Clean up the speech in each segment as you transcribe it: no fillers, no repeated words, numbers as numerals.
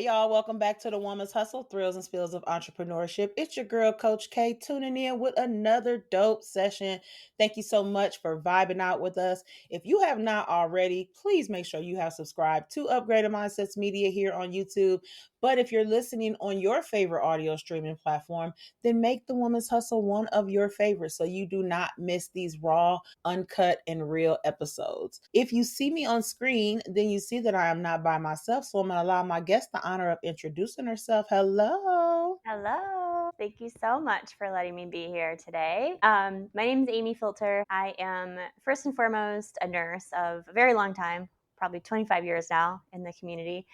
y'all. Welcome back to the Woman's Hustle, Thrills and Spills of Entrepreneurship. It's your girl, Coach K, tuning in with another dope session. Thank you so much for vibing out with us. If you have not already, please make sure you have subscribed to Upgraded Mindsets Media here on YouTube. But if you're listening on your favorite audio streaming platform, then make the Woman's Hustle one of your favorites so you do not miss these raw, uncut, and real episodes. If you see me on screen, then you see that I am not by myself. So I'm going to allow my guest the honor of introducing herself. Hello. Hello. Thank you so much for letting me be here today. My name is Amy Filter. I am first and foremost a nurse of a very long time, probably 25 years now in the community.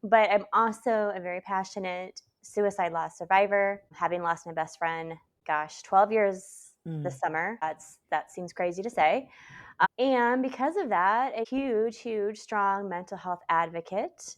But I'm also a very passionate suicide loss survivor, having lost my best friend, 12 years this summer. That seems crazy to say. And because of that, a huge, strong mental health advocate.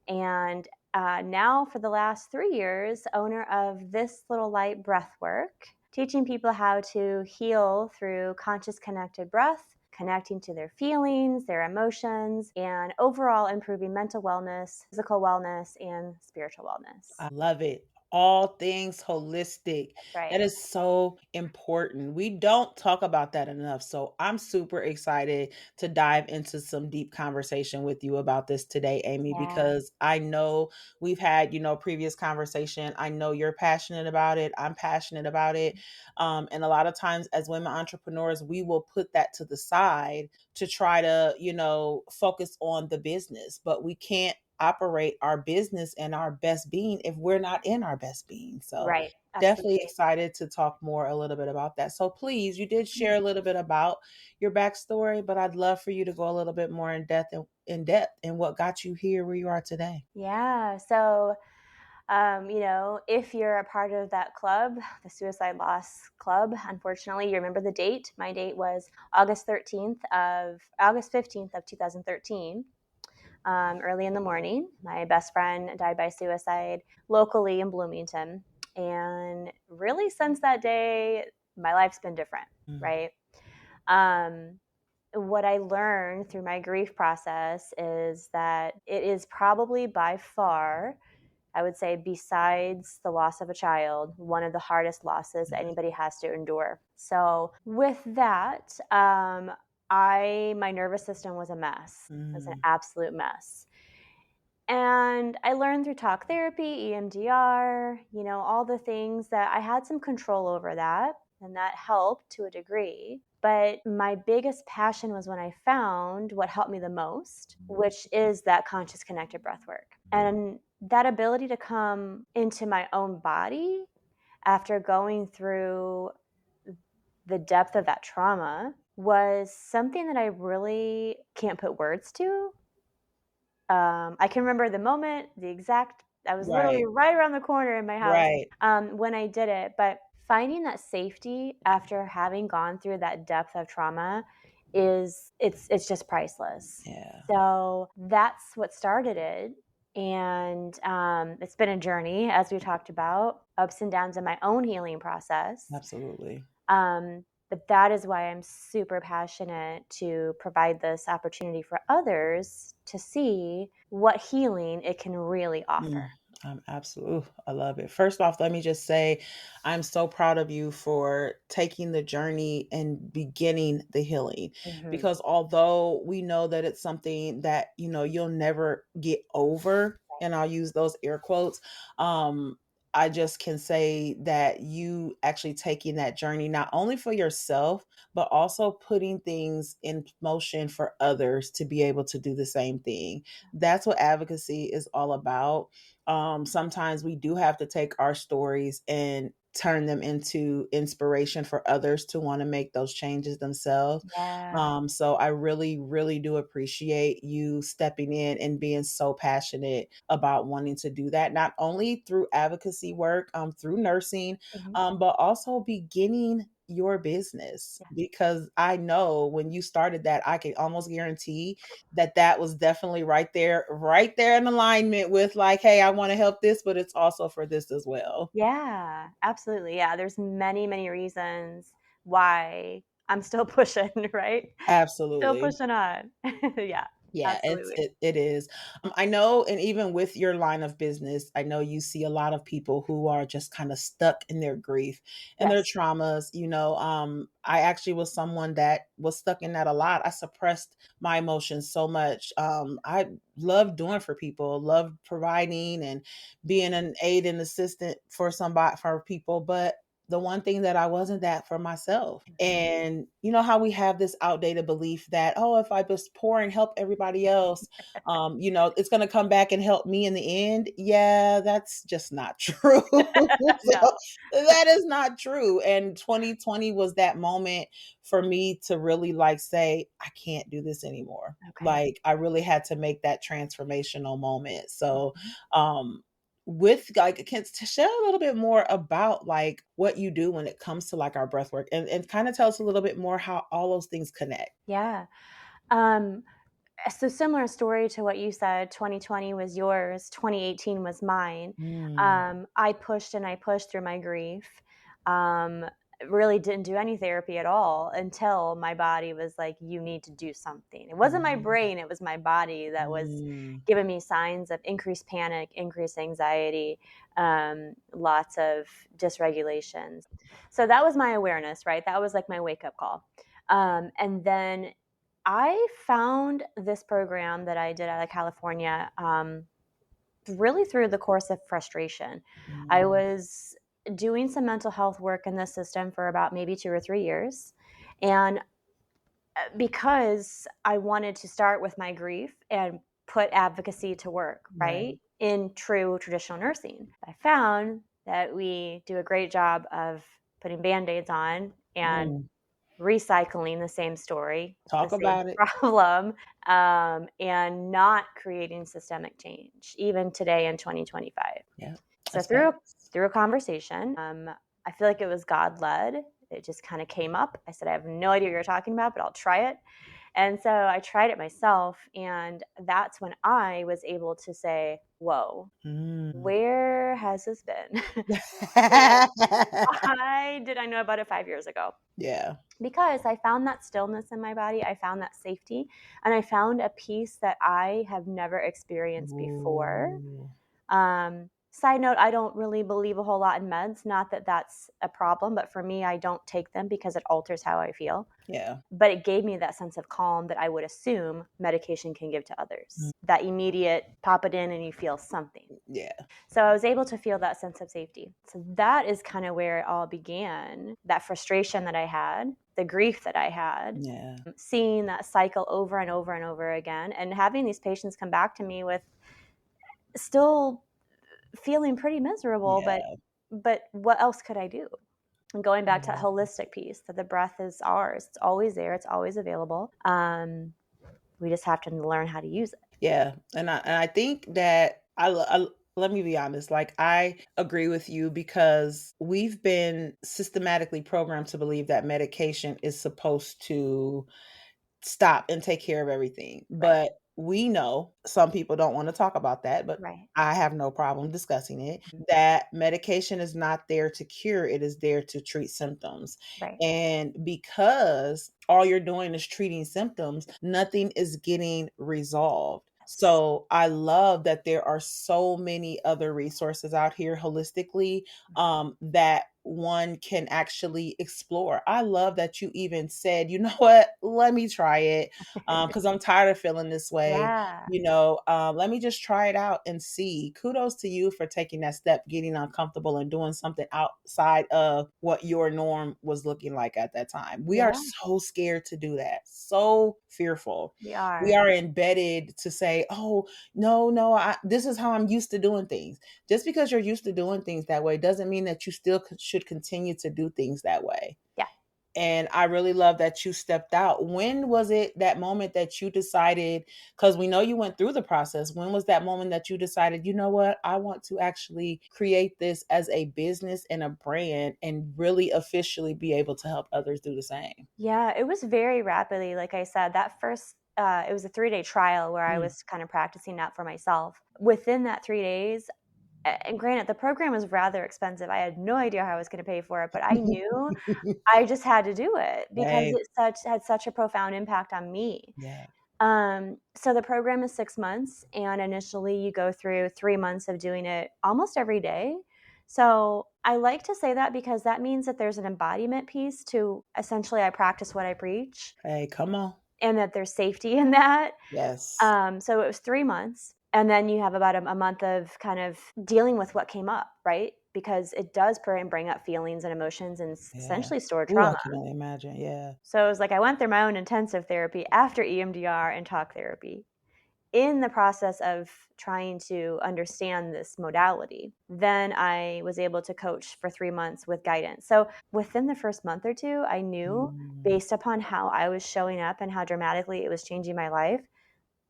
And now, for the last 3 years, owner of This Little Light Breathwork, teaching people how to heal through conscious connected breath, connecting to their feelings, their emotions, and overall improving mental wellness, physical wellness, and spiritual wellness. I love it. All things holistic. That's right. That is so important. We don't talk about that enough. So I'm super excited to dive into some deep conversation with you about this today, Amy, Yeah. because I know we've had, previous conversation. I know you're passionate about it. I'm passionate about it. And a lot of times as women entrepreneurs, we will put that to the side to try to, focus on the business, but we can't operate our business and our best being if we're not in our best being. So Right. definitely Absolutely. excited to talk more a little bit about that. So please, you did share a little bit about your backstory, but I'd love for you to go a little bit more in depth and what got you here where you are today. Yeah. So, if you're a part of that club, the Suicide Loss Club, unfortunately, you remember the date. My date was August 15th of 2013. Early in the morning, my best friend died by suicide locally in Bloomington, and really since that day, my life's been different. Mm. Right. Um, what I learned through my grief process is that it is probably by far, I would say, besides the loss of a child, one of the hardest losses that anybody has to endure. So, with that, my nervous system was a mess. It was an Mm. absolute mess. And I learned through talk therapy, EMDR, all the things that I had some control over that, and that helped to a degree. But my biggest passion was when I found what helped me the most, which is that conscious connected breath work. And that ability to come into my own body after going through the depth of that trauma was something that I really can't put words to. I can remember the moment, the exact, I was literally Right. right around the corner in my house Right. when I did it. But finding that safety after having gone through that depth of trauma it's just priceless. Yeah. So that's what started it. And it's been a journey, as we talked about, ups and downs in my own healing process. Absolutely. But that is why I'm super passionate to provide this opportunity for others to see what healing it can really Mm, offer. I'm absolutely, I love it. First off, let me just say, I'm so proud of you for taking the journey and beginning the healing. Hmm. Because although we know that it's something that, you'll never get over, and I'll use those air quotes, I just can say that you actually taking that journey, not only for yourself, but also putting things in motion for others to be able to do the same thing. That's what advocacy is all about. Sometimes we do have to take our stories and turn them into inspiration for others to want to make those changes themselves. Yeah. So I really, really do appreciate you stepping in and being so passionate about wanting to do that, not only through advocacy work, through nursing, Hmm. but also beginning your business, Yeah. because I know when you started that, I can almost guarantee that that was definitely right there in alignment with like, hey, I want to help this, but it's also for this as well. Yeah, absolutely. Yeah, there's many reasons why I'm still pushing, right? Still Absolutely. pushing on. Yeah. Yeah, Absolutely. it is. I know, and even with your line of business, I know you see a lot of people who are just kind of stuck in their grief and their Yes. traumas. I actually was someone that was stuck in that a lot. I suppressed my emotions so much. I love doing for people, love providing and being an aid and assistant for somebody for people, but the one thing that I wasn't that for myself. Mhm. And you know how we have this outdated belief that, oh, if I just pour and help everybody else, it's going to come back and help me in the end. Yeah, that's just not true. No. So that is not true. And 2020 was that moment for me to really like say, I can't do this anymore. Okay. Like I really had to make that transformational moment. So, Mhm. um, with like can to share a little bit more about like what you do when it comes to like our breath work and kind of tell us a little bit more how all those things connect. Yeah. Um, so similar story to what you said, 2020 was yours, 2018 was mine. Mm, I pushed and I pushed through my grief. Um, really didn't do any therapy at all until my body was like, you need to do something. It wasn't my mm, brain, it was my body that was mm, giving me signs of increased panic, increased anxiety, lots of dysregulations. So that was my awareness, right? That was like my wake up call. And then I found this program that I did out of California, really through the course of frustration. I mm, was doing some mental health work in the system for about maybe 2 or 3 years. And because I wanted to start with my grief and put advocacy to work, right. right? In true traditional nursing, I found that we do a great job of putting band aids on and Mm, recycling the same story, the talk same about it. problem, and not creating systemic change, even today in 2025. Yeah, So that's facts. through a conversation, I feel like it was God led. It just kind of came up. I said, I have no idea what you're talking about, but I'll try it. And so I tried it myself, and that's when I was able to say, "Whoa, Mm. where has this been?" And why did I know about it 5 years ago? Yeah. Because I found that stillness in my body, I found that safety, and I found a peace that I have never experienced before. Ooh. Side note, I don't really believe a whole lot in meds. Not that that's a problem, but for me, I don't take them because it alters how I feel. Yeah. But it gave me that sense of calm that I would assume medication can give to Mm, others. That immediate pop it in and you feel something. yeah. So I was able to feel that sense of safety. So that is kind of where it all began. That frustration that I had, the grief that I had, Yeah. seeing that cycle over and over and over again, and having these patients come back to me with still feeling pretty miserable, Yeah. but what else could I do? And going back to that Yeah. holistic piece, that the breath is ours. It's always there. It's always available. We just have to learn how to use it. Yeah, and I think that let me be honest, like I agree with you because we've been systematically programmed to believe that medication is supposed to stop and take care of everything. Right. But we know some people don't want to talk about that, but Right. I have no problem discussing it Mhm. that medication is not there to cure, it is there to treat symptoms. Right. And because all you're doing is treating symptoms, nothing is getting resolved. Yes. So I love that there are so many other resources out here holistically that one can actually explore. I love that you even said, you know what, let me try it because I'm tired of feeling this way. Yeah. Let me just try it out and see. Kudos to you for taking that step, getting uncomfortable and doing something outside of what your norm was looking like at that time. We are Yeah. so scared to do that, so fearful. We We are. are embedded to say, oh, no, no, this is how I'm used to doing things. Just because you're used to doing things that way doesn't mean that you still should continue to do things that way. Yeah. And I really love that you stepped out. When was it that moment that you decided? Because we know you went through the process. When was that moment that you decided, you know what, I want to actually create this as a business and a brand and really officially be able to help others do the same? Yeah. It was very rapidly. Like I said, that first, it was a 3 day trial where I Mm. was kind of practicing that for myself. Within that 3 days, and granted, the program was rather expensive. I had no idea how I was going to pay for it, but I knew I just had to do it because Right. it had such a profound impact on me. Yeah. So the program is 6 months, and initially you go through 3 months of doing it almost every day. So I like to say that because that means that there's an embodiment piece to essentially I practice what I preach, Hey, come on. and that there's safety in that. Yes. So it was 3 months. And then you have about a month of kind of dealing with what came up, right? Because it does bring up feelings and emotions and Yeah. essentially store Ooh, I trauma. can only imagine. Yeah. So it was like I went through my own intensive therapy after EMDR and talk therapy in the process of trying to understand this modality. Then I was able to coach for 3 months with guidance. So within the first month or two, I knew Mm, based upon how I was showing up and how dramatically it was changing my life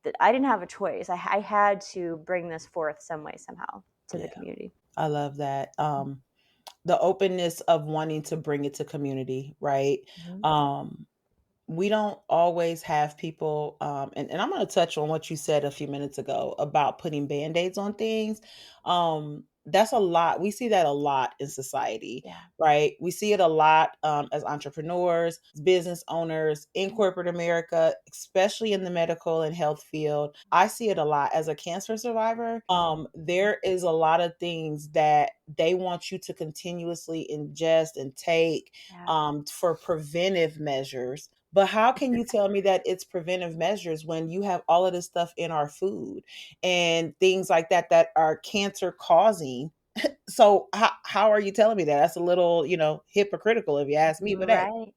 that I didn't have a choice. I had to bring this forth some way, somehow to the yeah. community. I love that. The openness of wanting to bring it to community, right? Mhm. Um, we don't always have people, and I'm going to touch on what you said a few minutes ago about putting band-aids on things. That's a lot. We see that a lot in society, Yeah. right? We see it a lot as entrepreneurs, as business owners in corporate America, especially in the medical and health field. I see it a lot as a cancer survivor. There is a lot of things that they want you to continuously ingest and take Yeah. for preventive measures. But how can you tell me that it's preventive measures when you have all of this stuff in our food and things like that that are cancer causing? So how are you telling me that? That's a little, hypocritical if you ask me, but hey, Right.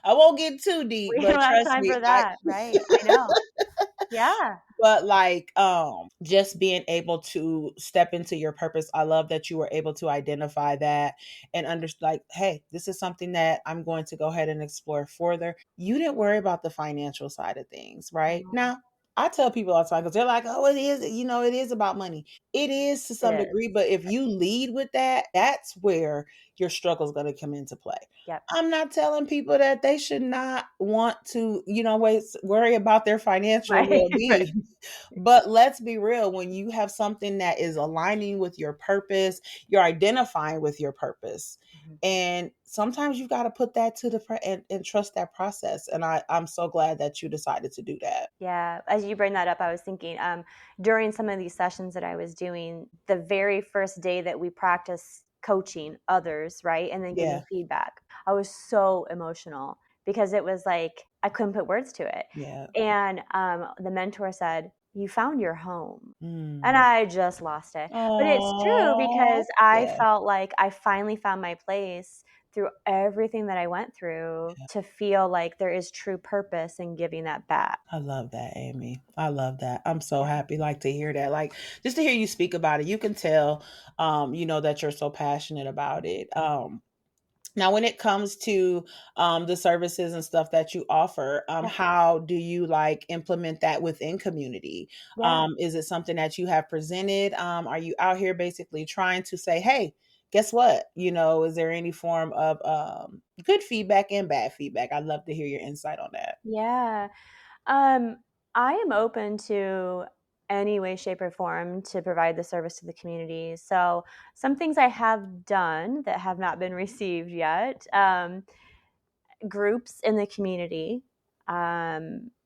I won't get too deep, We but don't have trust time me, for that. Right. I know. Yeah. but like just being able to step into your purpose. I love that you were able to identify that and understand, like, hey, this is something that I'm going to go ahead and explore further. You didn't worry about the financial side of things, right? Mhm. Now I tell people all the time because they're like, oh, it is, it is about money. It is to It some degree, is. but if you lead with that, that's where your struggle is going to come into play. Yep. I'm not telling people that they should not want to, worry about their financial Right. well Right. being. But let's be real, when you have something that is aligning with your purpose, you're identifying with your purpose. Mhm. And sometimes you've got to put that to and trust that process. And I'm so glad that you decided to do that. Yeah, as you bring that up, I was thinking during some of these sessions that I was doing, the very first day that we practiced coaching others, right, and then Yeah. giving feedback, I was so emotional because it was like I couldn't put words to it. Yeah. And the mentor said, "You found your home." And Mm. I just lost it. But it's true Oh, because I yeah. felt like I finally found my place through everything that I went through to feel like there is true purpose in giving that back. I love that, Amy. I love that. I'm so Yeah. happy like to hear that. Like just to hear you speak about it, you can tell that you're so passionate about it. Now, when it comes to the services and stuff that you offer, Yeah. how do you like implement that within community? Yeah. Is it something that you have presented? Are you out here basically trying to say, hey, guess what? Is there any form of good feedback and bad feedback? I'd love to hear your insight on that. Yeah. Um, I am open to any way, shape, or form to provide the service to the community. So, some things I have done that have not been received yet. Groups in the community,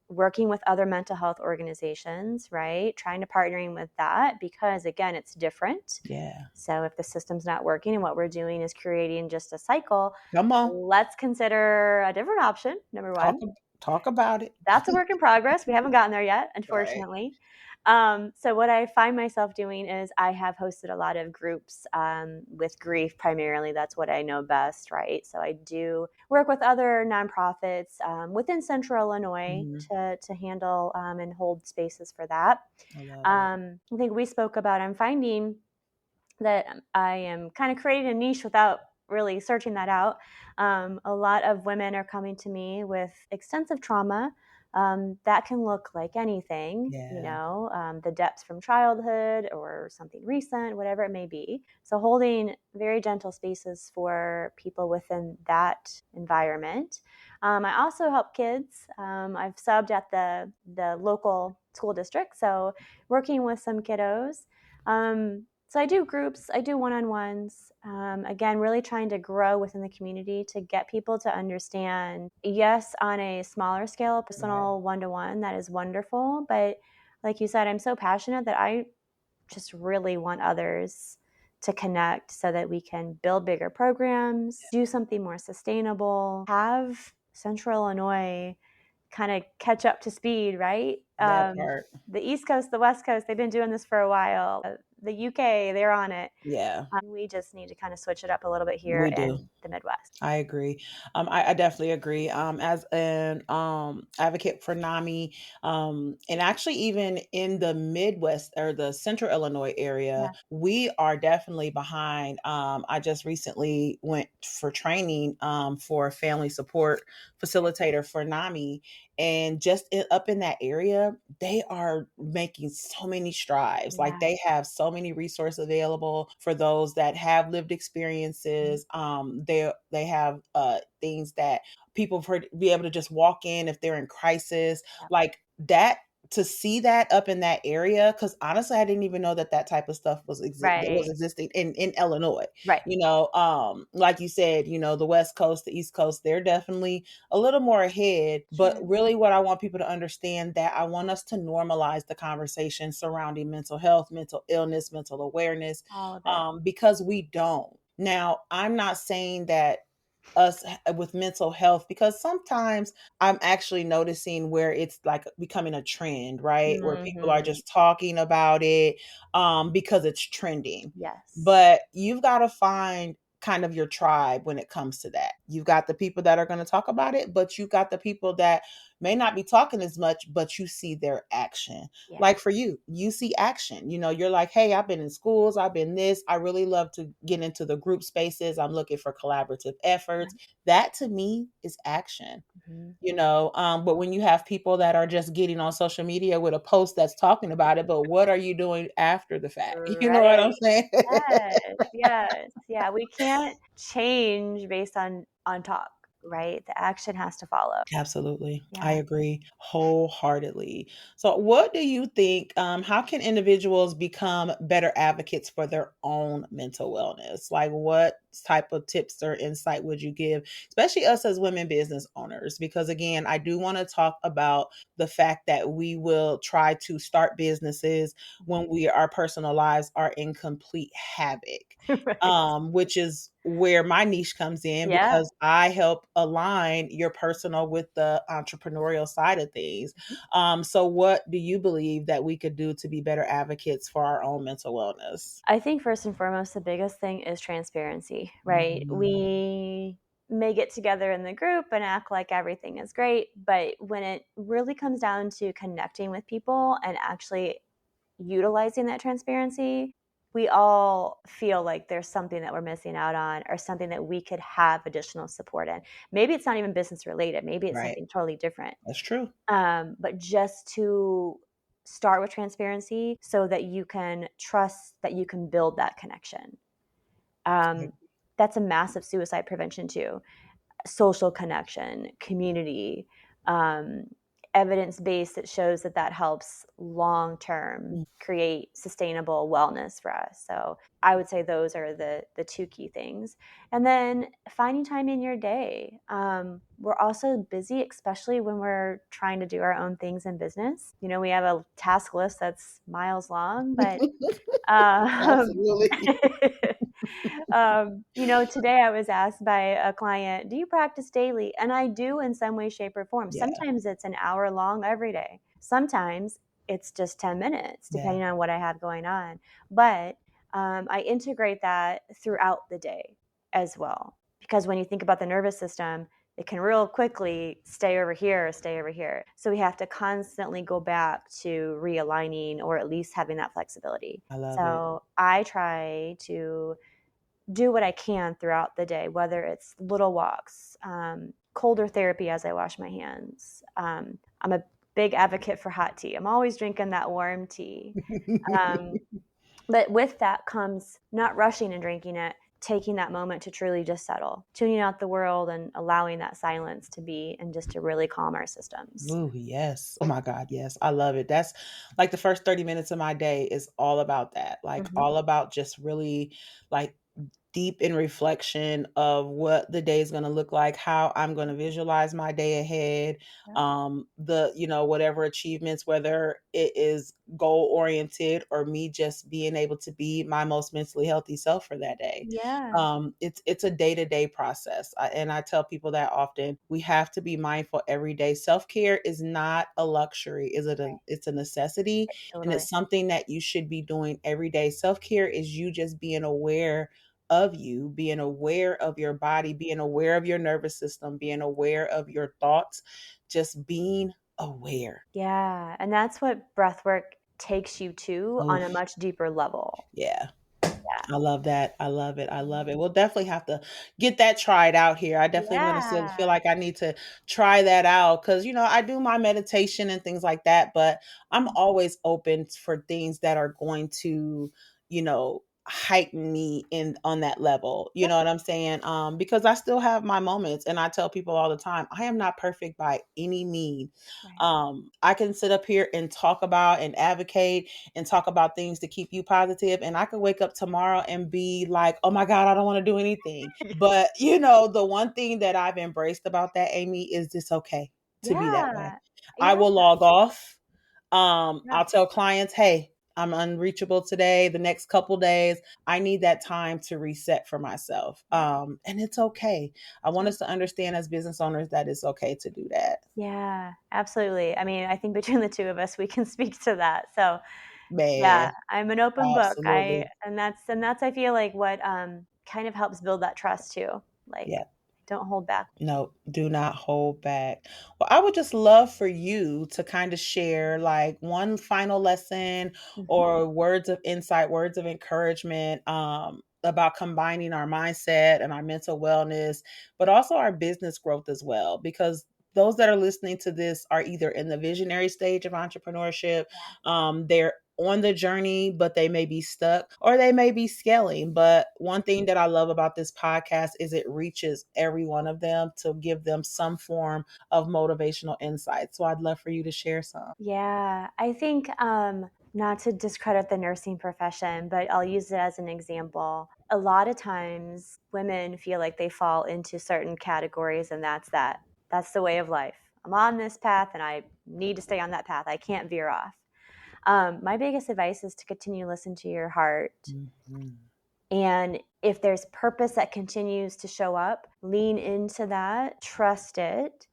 working with other mental health organizations, right? Trying to partnering with that because again, it's different. Yeah. So if the system's not working and what we're doing is creating just a cycle, Come on. let's consider a different option. Number Talk one, talk about it. that's a work in progress. We haven't gotten there yet, Right. unfortunately. So what I find myself doing is I have hosted a lot of groups with grief primarily. That's what I know best, right? So I do work with other nonprofits within Central Illinois Mhm. to handle and hold spaces for that. I love it. I think we spoke about. I'm finding that I am kind of creating a niche without really searching that out. A lot of women are coming to me with extensive trauma. That can look like anything, Yeah. the depths from childhood or something recent, whatever it may be. So, holding very gentle spaces for people within that environment. I also help kids. I've subbed at the local school district, so working with some kiddos. So I do groups, I do one-on-ones. Again, really trying to grow within the community to get people to understand, yes, on a smaller scale, Right. personal one-to-one, that is wonderful. But like you said, I'm so passionate that I just really want others to connect so that we can build bigger programs, do something more sustainable, have Central Illinois kind of catch up to speed, right? That part. The East Coast, the West Coast, they've been doing this for a while. The UK, they're on it. Yeah, We just need to kind of switch it up a little bit here we do. in the Midwest. I agree. I definitely agree. As an advocate for NAMI, and actually even in the Midwest or the Central Illinois area, Yeah. we are definitely behind. I just recently went for training for a family support facilitator for NAMI, and just up in that area, they are making so many strides. Like Yeah. they have so many resources available for those that have lived experiences. They have things that people be able to just walk in if they're in crisis, Yep. like that. To see that up in that area, because honestly, I didn't even know that that type of stuff was Right. existing in Illinois. Right. Like you said, the West Coast, the East Coast, they're definitely a little more ahead. But Sure. really, what I want people to understand, that I want us to normalize the conversation surrounding mental health, mental illness, mental awareness, All of it. because we don't. Now, I'm not saying that us with mental health, because sometimes I'm actually noticing where it's like becoming a trend, right? Where people are Hmm. just talking about it because it's trending. Yes. But you've got to find kind of your tribe when it comes to that. You've got the people that are going to talk about it, but you've got the people that may not be talking as much, but you see their action. Yeah. Like for you, you see action. You're like, hey, I've been in schools, I've been this. I really love to get into the group spaces. I'm looking for collaborative efforts. That to me is action. Hmm. But when you have people that are just getting on social media with a post that's talking about it, but what are you doing after the fact? You know what I'm Right. saying? Yes. Yes. Yeah. We can't change based on talk, right? The action has to follow. Absolutely. I Yeah. agree wholeheartedly. So, what do you think? How can individuals become better advocates for their own mental wellness? Like, what type of tips or insight would you give, especially us as women business owners? Because, again, I do want to talk about the fact that we will try to start businesses when our personal lives are in complete havoc, Right. which is where my niche comes in, Yeah. because I help align your personal with the entrepreneurial side of things. So, what do you believe that we could do to be better advocates for our own mental wellness? I think first and foremost, the biggest thing is transparency, right? Mhm. We may get together in the group and act like everything is great, but when it really comes down to connecting with people and actually utilizing that transparency, we all feel like there's something that we're missing out on or something that we could have additional support in. Maybe it's not even business related, maybe it's Right. something totally different. That's true. But just to start with transparency so that you can trust that you can build that connection. I Um, that's a massive suicide prevention too. Social connection, community, um, evidence based that shows that that helps long term agree. create sustainable wellness for us. So I would say those are the two key things. And then finding time in your day. We're also busy, especially when we're trying to do our own things in business. We have a task list that's miles long, but um, Absolutely. today I was asked by a client, "Do you practice daily?" And I do in some way, shape, or form. Yeah. Sometimes it's an hour long every day. Sometimes it's just 10 minutes, Yeah. depending on what I have going on. But I integrate that throughout the day as well. Because when you think about the nervous system, it can real quickly stay over here or stay over here. So we have to constantly go back to realigning or at least having that flexibility. I love it. So I try to do what I can throughout the day, whether it's little walks, colder therapy as I wash my hands. I'm a big advocate for hot tea. I'm always drinking that warm tea. Um, but with that comes not rushing and drinking it, taking that moment to truly just settle, tuning out the world and allowing that silence to be and just to really calm our systems. Ooh, yes. Oh my God, yes. I love it. That's like the first 30 minutes of my day is all about that. Like Mhm. all about just really like deep in reflection of what the day is going to look like, how I'm going to visualize my day ahead, Yep. whatever achievements, whether it is goal oriented or me just being able to be my most mentally healthy self for that day. Yeah. It's a day-to-day process. And I tell people that often we have to be mindful every day. Self-care is not a luxury. It's a necessity, and Totally. it's something that you should be doing every day. Self-care is you just being aware of you, being aware of your body, being aware of your nervous system, being aware of your thoughts, just being aware. Yeah. And that's what breath work takes you to on a Oof, much deeper level. yeah. Yeah. I love that. I love it. I love it. We'll definitely have to get that tried out here. I definitely am gonna feel Yeah. like I need to try that out because I do my meditation and things like that, but I'm always open for things that are going to, heighten me in on that level. You Yep. know what I'm saying? Because I still have my moments and I tell people all the time, I am not perfect by any means. Right. I can sit up here and talk about and advocate and talk about things to keep you positive. And I could wake up tomorrow and be like, oh my God, I don't want to do anything. But, the one thing that I've embraced about that, Amy, is it's okay to be that way. Yeah. I Yeah. will log off. Yeah. I'll tell clients, hey, I'm unreachable today, the next couple days. I need that time to reset for myself. Yeah. And it's okay. I want Yeah. us to understand as business owners that it's okay to do that. Yeah, absolutely. I mean, I think between the two of us, we can speak to that. So, yeah, Man, I'm an open book. I absolutely. and that's I feel like what kind of helps build that trust too. Like, Yeah. don't hold back. No, do not hold back. Well, I would just love for you to kind of share like one final lesson Mhm. or words of insight, words of encouragement about combining our mindset and our mental wellness, but also our business growth as well. Because those that are listening to this are either in the visionary stage of entrepreneurship, they're on the journey, but they may be stuck or they may be scaling. But one thing that I love about this podcast is it reaches every one of them to give them some form of motivational insight. So I'd love for you to share some. Yeah, I think not to discredit the nursing profession, but I'll use it as an example. A lot of times women feel like they fall into certain categories and that's that. That's the way of life. I'm on this path and I need to stay on that path. I can't veer off. My biggest advice is to continue to listen to your heart. Mhm. And if there's purpose that continues to show up, lean into that, trust it,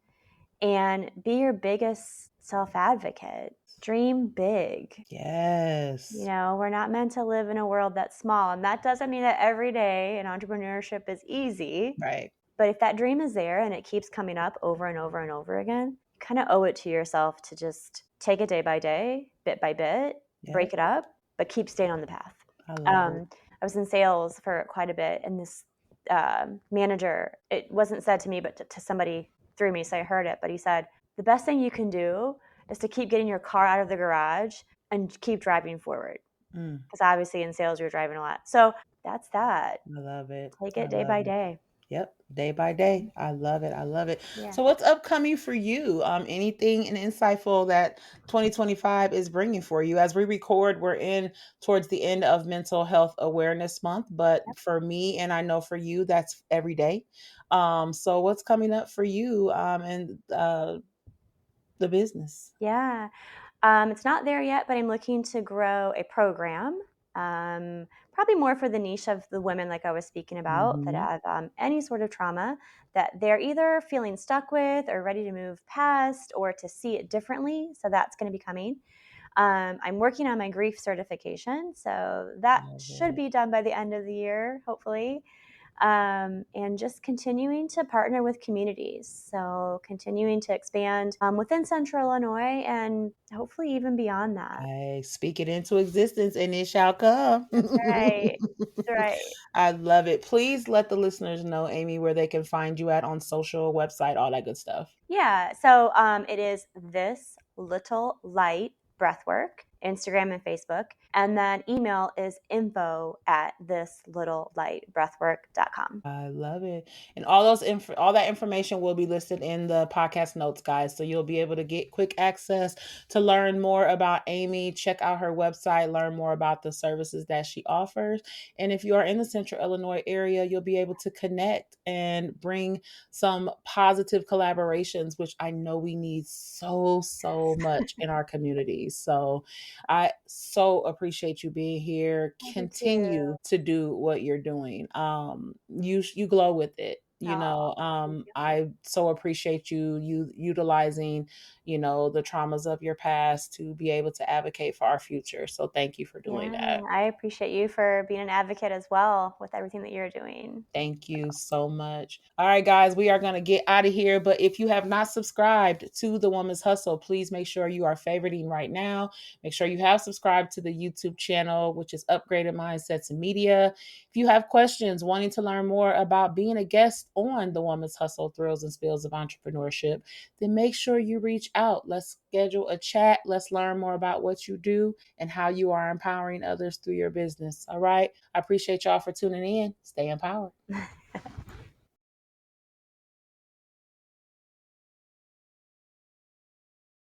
and be your biggest self advocate. Dream big. Yes. We're not meant to live in a world that's small. And that doesn't mean that every day in entrepreneurship is easy. Right. But if that dream is there and it keeps coming up over and over and over again, you kind of owe it to yourself to just take it day by day, bit by bit, Yep. break it up, but keep staying on the path. I love it. I was in sales for quite a bit, and this manager, it wasn't said to me, but to somebody through me, so I heard it. But he said, the best thing you can do is to keep getting your car out of the garage and keep driving forward. Mm, Because obviously in sales, you're driving a lot. So that's that. I love it. Take I it day love by it. day. Yep, day by day. I love it. I love it. Yeah. So what's upcoming for you? Anything and insightful that 2025 is bringing for you? As we record, we're in towards the end of Mental Health Awareness Month, but for me and I know for you that's every day. So what's coming up for you and the business? Yeah. It's not there yet, but I'm looking to grow a program. Probably more for the niche of the women, like I was speaking about, that Mhm. have any sort of trauma that they're either feeling stuck with or ready to move past or to see it differently. So that's going to be coming. I'm working on my grief certification. So that Love should it. be done by the end of the year, hopefully. And just continuing to partner with communities. So, continuing to expand within Central Illinois and hopefully even beyond that. I speak it into existence and it shall come. That's right. That's right. I love it. Please let the listeners know, Amy, where they can find you at on social, website, all that good stuff. Yeah. So, it is This Little Light Breathwork, Instagram and Facebook. And then email is info@thislittlelightbreathwork.com. I love it. And all that information will be listed in the podcast notes, guys. So you'll be able to get quick access to learn more about Amy, check out her website, learn more about the services that she offers. And if you are in the Central Illinois area, you'll be able to connect and bring some positive collaborations, which I know we need so much in our communities. So I so appreciate you being here. I do too. Continue to do what you're doing. You glow with it. Oh, thank you. I so appreciate you utilizing, the traumas of your past to be able to advocate for our future. So thank you for doing Yeah, that. I appreciate you for being an advocate as well with everything that you're doing. Thank you so much. All right, guys, we are going to get out of here. But if you have not subscribed to The Woman's Hustle, please make sure you are favoriting right now. Make sure you have subscribed to the YouTube channel, which is Upgraded Mindsets and Media. If you have questions, wanting to learn more about being a guest on The Woman's Hustle, Thrills and Spills of Entrepreneurship, then make sure you reach out. Let's schedule a chat. Let's learn more about what you do and how you are empowering others through your business. All right. I appreciate y'all for tuning in. Stay empowered.